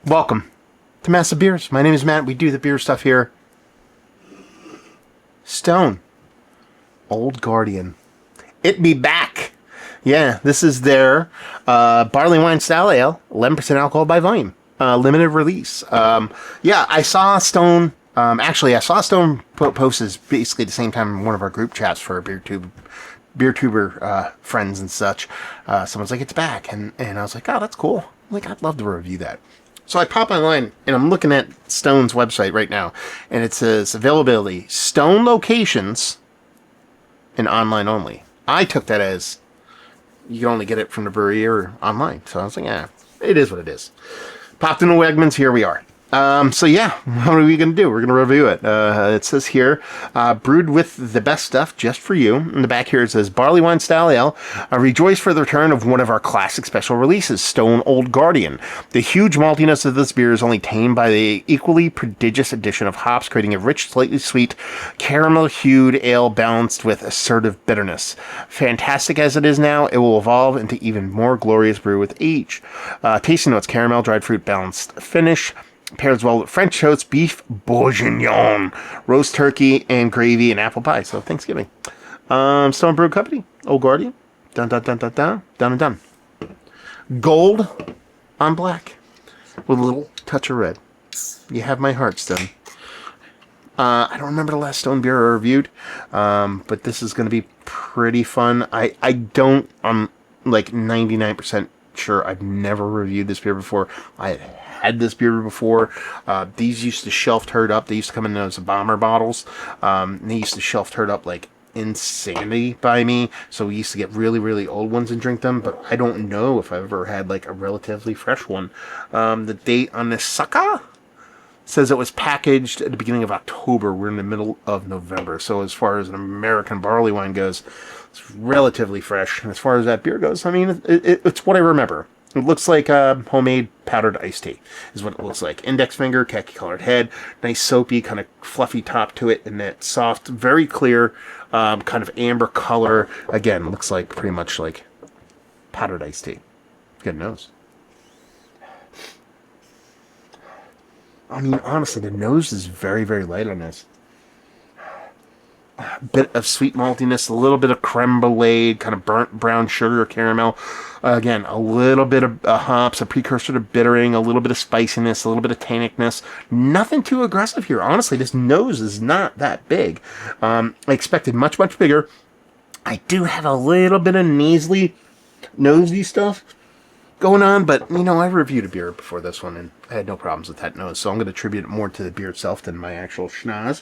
Welcome to Massive Beers. My name is Matt. We do the beer stuff here. Stone. Old Guardian. It be back. Yeah, this is their Barleywine style ale, 11% alcohol by volume, limited release. Yeah, I saw Stone. Actually, I saw Stone post this basically the same time in one of our group chats for beer tuber friends and such. Someone's like, "It's back," and I was like, "Oh, that's cool. Like, I'd love to review that." So I pop online, and I'm looking at Stone's website right now, and it says availability, Stone locations, and online only. I took that as you can only get it from the brewery or online. So I was like, yeah, it is what it is. Popped into Wegmans, here we are. So yeah, what are we going to do? We're going to review it. It says here, brewed with the best stuff just for you. In the back here it says, Barleywine Style Ale. Rejoice for the return of one of our classic special releases, Stone Old Guardian. The huge maltiness of this beer is only tamed by the equally prodigious addition of hops, creating a rich, slightly sweet, caramel-hued ale balanced with assertive bitterness. Fantastic as it is now, it will evolve into even more glorious brew with age. Tasting notes, caramel, dried fruit, balanced finish. Pairs well with French toast, beef bourguignon, roast turkey, and gravy and apple pie. So Thanksgiving. Stone Brew Company, Old Guardian. Dun dun dun dun dun. Dun and dun. Gold on black with a little touch of red. You have my heart, Stone. I don't remember the last Stone beer I reviewed, but this is going to be pretty fun. I'm like 99% sure I've never reviewed this beer before. I had this beer before. These used to shelf turd up. They used to come in those bomber bottles. They used to shelf turd up like insanity by me. So we used to get really, really old ones and drink them. But I don't know if I've ever had like a relatively fresh one. The date on this sucker says it was packaged at the beginning of October. We're in the middle of November. So as far as an American barley wine goes, it's relatively fresh. And as far as that beer goes, I mean, it's what I remember. It looks like homemade powdered iced tea is what it looks like. Index finger, khaki colored head, nice soapy, kind of fluffy top to it, and that soft, very clear, kind of amber color. Again, looks like pretty much like powdered iced tea. Good nose. I mean, honestly, the nose is very, very light on this. A bit of sweet maltiness, a little bit of creme brulee, kind of burnt brown sugar, caramel. Again, a little bit of hops, a precursor to bittering, a little bit of spiciness, a little bit of tannicness. Nothing too aggressive here. Honestly, this nose is not that big. I expected much, much bigger. I do have a little bit of nasally, nosy stuff going on, but, you know, I reviewed a beer before this one, and I had no problems with that nose, so I'm going to attribute it more to the beer itself than my actual schnoz.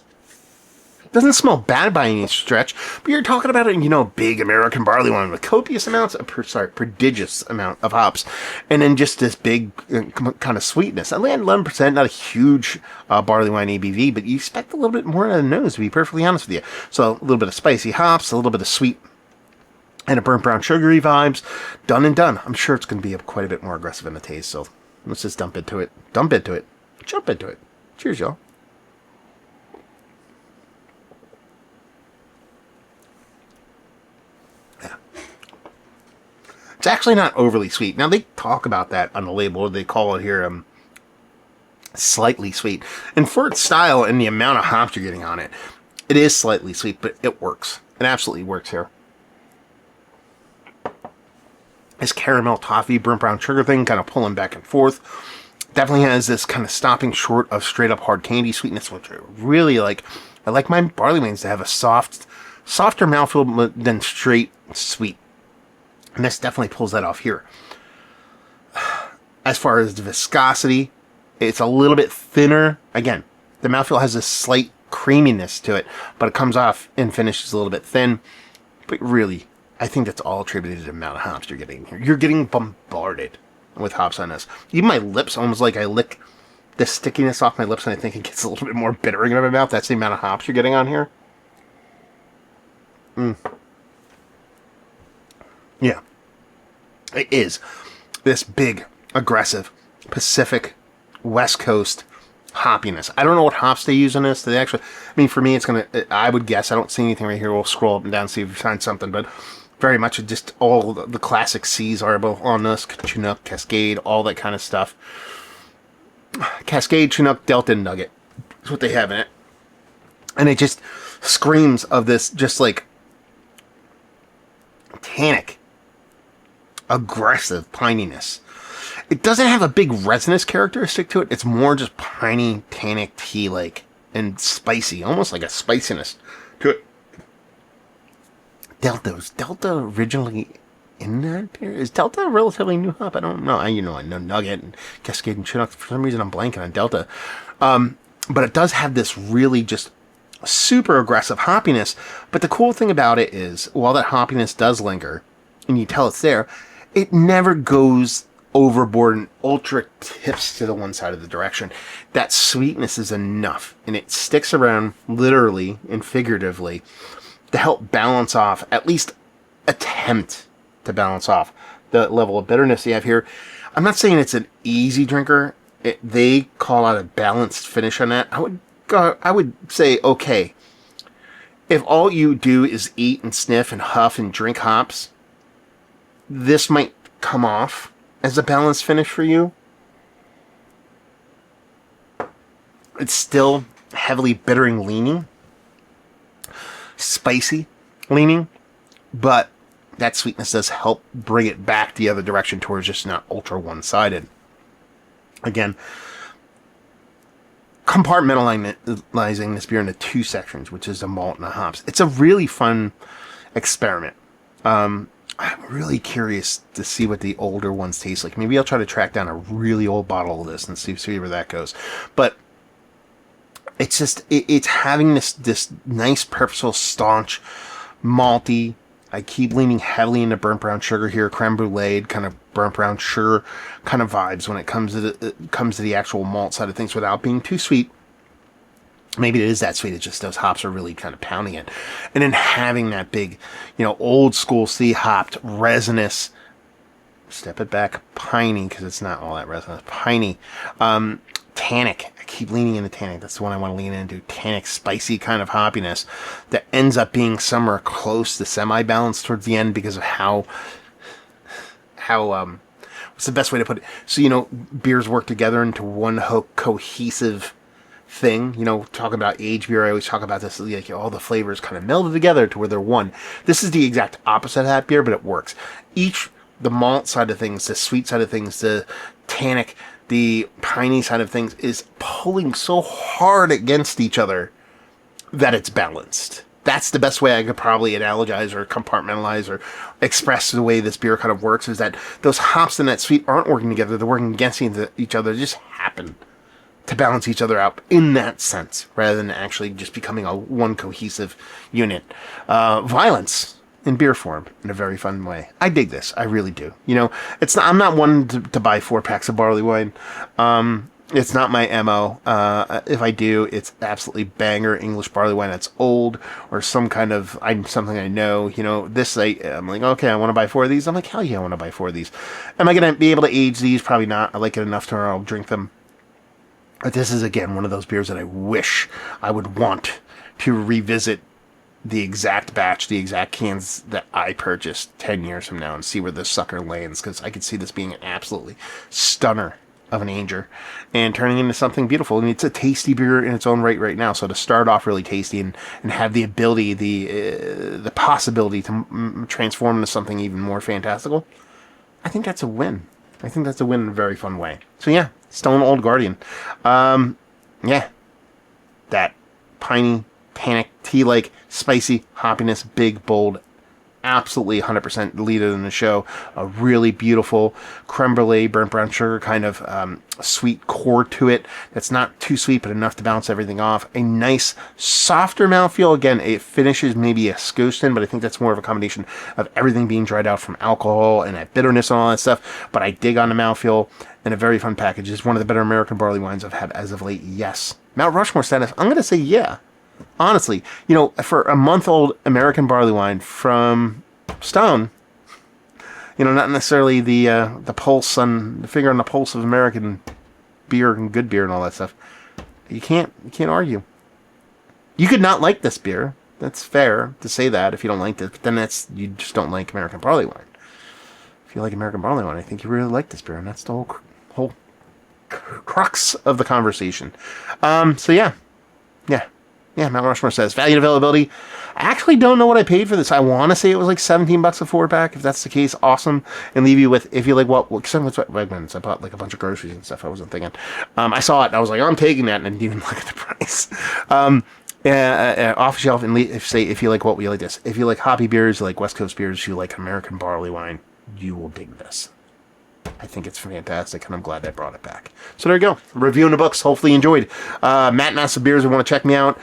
Doesn't smell bad by any stretch, but you're talking about it, you know, big American barley wine with copious amounts of, prodigious amount of hops, and then just this big kind of sweetness. I land 11%, not a huge barley wine ABV, but you expect a little bit more on the nose, to be perfectly honest with you. So a little bit of spicy hops, a little bit of sweet, and a burnt brown sugary vibes. Done and done. I'm sure it's going to be quite a bit more aggressive in the taste, so let's just dump into it. Jump into it. Cheers, y'all. It's actually not overly sweet. Now, they talk about that on the label. They call it here slightly sweet. And for its style and the amount of hops you're getting on it, it is slightly sweet, but it works. It absolutely works here. This caramel toffee, burnt brown sugar thing kind of pulling back and forth. Definitely has this kind of stopping short of straight up hard candy sweetness, which I really like. I like my barley wines to have a softer mouthfeel than straight sweet. And this definitely pulls that off here. As far as the viscosity, it's a little bit thinner. Again, the mouthfeel has a slight creaminess to it, but it comes off and finishes a little bit thin. But really, I think that's all attributed to the amount of hops you're getting here. You're getting bombarded with hops on this. Even my lips, almost like I lick the stickiness off my lips, and I think it gets a little bit more bittering in my mouth. That's the amount of hops you're getting on here. Yeah. It is this big, aggressive, Pacific, West Coast hoppiness. I don't know what hops they use in this. They actually, I mean, for me, it's going to, I would guess, I don't see anything right here. We'll scroll up and down, see if we find something, but very much just all the classic C's are on this, Chinook, Cascade, all that kind of stuff. Cascade, Chinook, Delta, and Nugget. That's what they have in it. And it just screams of this just like tannic, aggressive pininess. It doesn't have a big resinous characteristic to it. It's more just piney, tannic tea like and spicy, almost like a spiciness to it. Was Delta originally in that beer? Is Delta a relatively new hop? I don't know. I know Nugget and Cascade and Chinook. For some reason, I'm blanking on Delta. But it does have this really just super aggressive hoppiness. But the cool thing about it is, while that hoppiness does linger, and you tell it's there, it never goes overboard and ultra tips to the one side of the direction. That sweetness is enough, and it sticks around literally and figuratively to help balance off, at least attempt to balance off the level of bitterness you have here. I'm not saying it's an easy drinker. They call out a balanced finish on that. I would say, okay, if all you do is eat and sniff and huff and drink hops, this might come off as a balanced finish for you. It's still heavily bittering leaning, spicy leaning, but that sweetness does help bring it back the other direction towards just not ultra one-sided. Again, compartmentalizing this beer into two sections, which is the malt and the hops. It's a really fun experiment. I'm really curious to see what the older ones taste like. Maybe I'll try to track down a really old bottle of this and see where that goes. But it's just, it's having this nice, purposeful, staunch, malty. I keep leaning heavily into burnt brown sugar here, creme brulee, kind of burnt brown sugar kind of vibes when it comes to the actual malt side of things without being too sweet. Maybe it is that sweet. It's just those hops are really kind of pounding it. And then having that big, old school hopped, resinous, step it back, piney, because it's not all that resinous, piney, tannic. I keep leaning into tannic. That's the one I want to lean into. Tannic, spicy kind of hoppiness that ends up being somewhere close to semi-balanced towards the end because of how what's the best way to put it? So, beers work together into one cohesive thing. Talking about aged beer, I always talk about this, like all the flavors kind of melded together to where they're one. This is the exact opposite of that beer, but it works. The malt side of things, the sweet side of things, the tannic, the piney side of things is pulling so hard against each other that it's balanced. That's the best way I could probably analogize or compartmentalize or express the way this beer kind of works, is that those hops and that sweet aren't working together. They're working against each other. They just happen to balance each other out in that sense, rather than actually just becoming a one cohesive unit. Violence in beer form in a very fun way. I dig this. I really do. I'm not one to buy 4 packs of barley wine. It's not my MO. If I do, it's absolutely banger English barley wine that's old or some kind of something I know. I'm like, okay, I want to buy 4 of these. I'm like, hell yeah, I want to buy 4 of these. Am I going to be able to age these? Probably not. I like it enough to where I'll drink them. But this is, again, one of those beers that I wish I would want to revisit the exact batch, the exact cans that I purchased 10 years from now and see where this sucker lands, because I could see this being an absolutely stunner of an ager and turning into something beautiful. And it's a tasty beer in its own right now. So to start off really tasty and have the ability, the possibility to transform into something even more fantastical, I think that's a win. I think that's a win in a very fun way. So yeah, Stone Old Guardian. Yeah, that piney, tannic, tea-like, spicy hoppiness, big, bold, absolutely 100% leader in the show. A really beautiful creme brulee, burnt brown sugar kind of sweet core to it. That's not too sweet, but enough to balance everything off. A nice, softer mouthfeel. Again, it finishes maybe a skosh thin, but I think that's more of a combination of everything being dried out from alcohol and that bitterness and all that stuff. But I dig on the mouthfeel, and a very fun package. It's one of the better American barley wines I've had as of late. Yes. Mount Rushmore status, I'm going to say yeah. Honestly, for a month-old American barley wine from Stone, not necessarily the pulse on the finger on the pulse of American beer and good beer and all that stuff. You can't argue. You could not like this beer. That's fair to say that if you don't like it, but then you just don't like American barley wine. If you like American barley wine, I think you really like this beer, and that's the whole crux of the conversation. So yeah. Mount Rushmore says value and availability. I actually don't know what I paid for this. I want to say it was like $17 a 4-pack. If that's the case, awesome. And leave you with, if you like, because I was at Wegmans, I bought like a bunch of groceries and stuff. I wasn't thinking. I saw it and I was like, I'm taking that, and I didn't even look at the price. Off the shelf, and if you like what we like this. If you like hoppy beers, you like West Coast beers, you like American barley wine, you will dig this. I think it's fantastic, and I'm glad I brought it back. So there you go. Reviewing the books. Hopefully you enjoyed. Matt Massive Beers, if you want to check me out.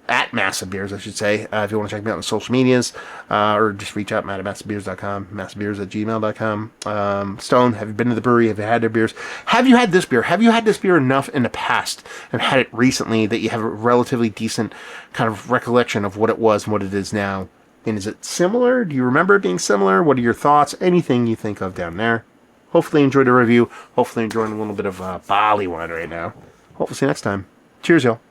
At Massive Beers, I should say. If you want to check me out on social medias. Or just reach out, Matt at massivebeers.com. massivebeers@gmail.com. Stone, have you been to the brewery? Have you had their beers? Have you had this beer? Have you had this beer enough in the past and had it recently that you have a relatively decent kind of recollection of what it was and what it is now? And is it similar? Do you remember it being similar? What are your thoughts? Anything you think of down there. Hopefully you enjoyed the review. Hopefully enjoying a little bit of barley wine right now. Hopefully see you next time. Cheers, y'all.